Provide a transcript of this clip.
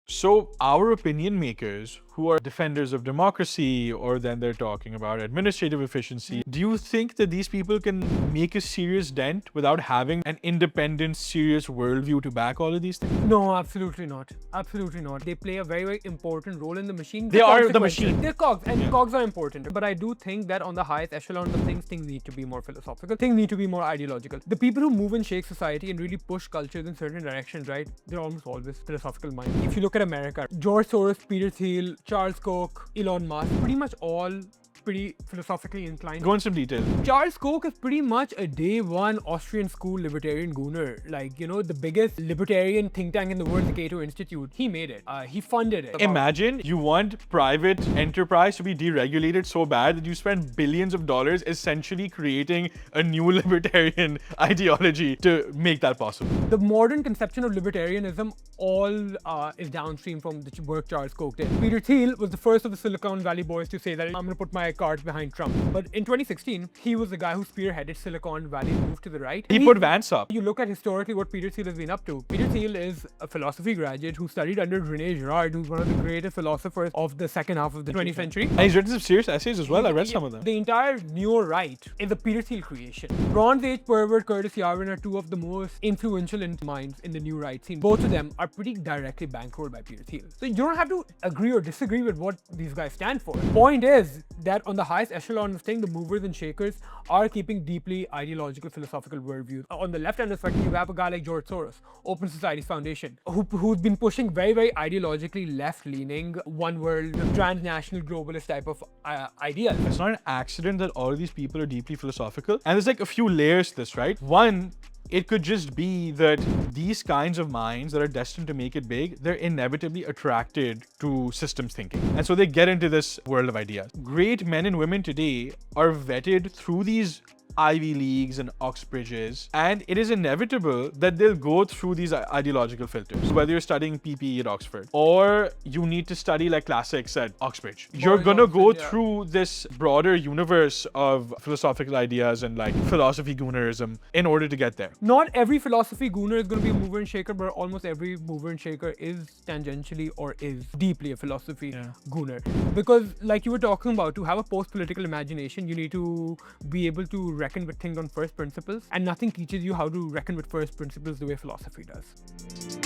So our opinion makers who are defenders of democracy, or then they're talking about administrative efficiency, do you think that these people can make a serious dent without having an independent, serious worldview to back all of these things? No, absolutely not. Absolutely not. They play a very, very important role in the machine. They are the Consequences. machine. They're cogs, and cogs are important. But I do think that on the highest echelon of things need to be more philosophical. Things need to be more ideological. The people who move and shake society and really push cultures in certain directions, right? They're almost always philosophical minded. If you look at America, George Soros, Peter Thiel, Charles Koch, Elon Musk, pretty much all pretty philosophically inclined. Go in some detail. Charles Koch is pretty much a day one Austrian school libertarian gooner. Like, the biggest libertarian think tank in the world, the Cato Institute. He made it. He funded it. Imagine you want private enterprise to be deregulated so bad that you spend billions of dollars essentially creating a new libertarian ideology to make that possible. The modern conception of libertarianism all is downstream from the work Charles Koch did. Peter Thiel was the first of the Silicon Valley boys to say that I'm going to put my cards behind Trump. But in 2016, he was the guy who spearheaded Silicon Valley's move to the right. He put Vance up. You look at historically what Peter Thiel has been up to. Peter Thiel is a philosophy graduate who studied under René Girard, who's one of the greatest philosophers of the second half of the 20th century. And he's written some serious essays as well. I read some of them. The entire neo-right is a Peter Thiel creation. Bronze Age pervert Curtis Yarvin are two of the most influential minds in the new right scene. Both of them are pretty directly bankrolled by Peter Thiel. So you don't have to agree or disagree with what these guys stand for. Point is that on the highest echelon of thing, the movers and shakers are keeping deeply ideological, philosophical worldviews. On the left end of the spectrum, you have a guy like George Soros, Open Societies Foundation, who's been pushing very, very ideologically left-leaning, one world, transnational, globalist type of ideas. It's not an accident that all of these people are deeply philosophical. And there's like a few layers to this, right? One, it could just be that these kinds of minds that are destined to make it big, they're inevitably attracted to systems thinking. And so they get into this world of ideas. Great men and women today are vetted through these Ivy Leagues and Oxbridges, and it is inevitable that they'll go through these ideological filters. Whether you're studying PPE at Oxford or you need to study like classics at Oxbridge, you're gonna go through this broader universe of philosophical ideas and like philosophy goonerism in order to get there. Not every philosophy gooner is going to be a mover and shaker, but almost every mover and shaker is tangentially or is deeply a philosophy gooner. Because like you were talking about, to have a post-political imagination, you need to be able to reckon with things on first principles, and nothing teaches you how to reckon with first principles the way philosophy does.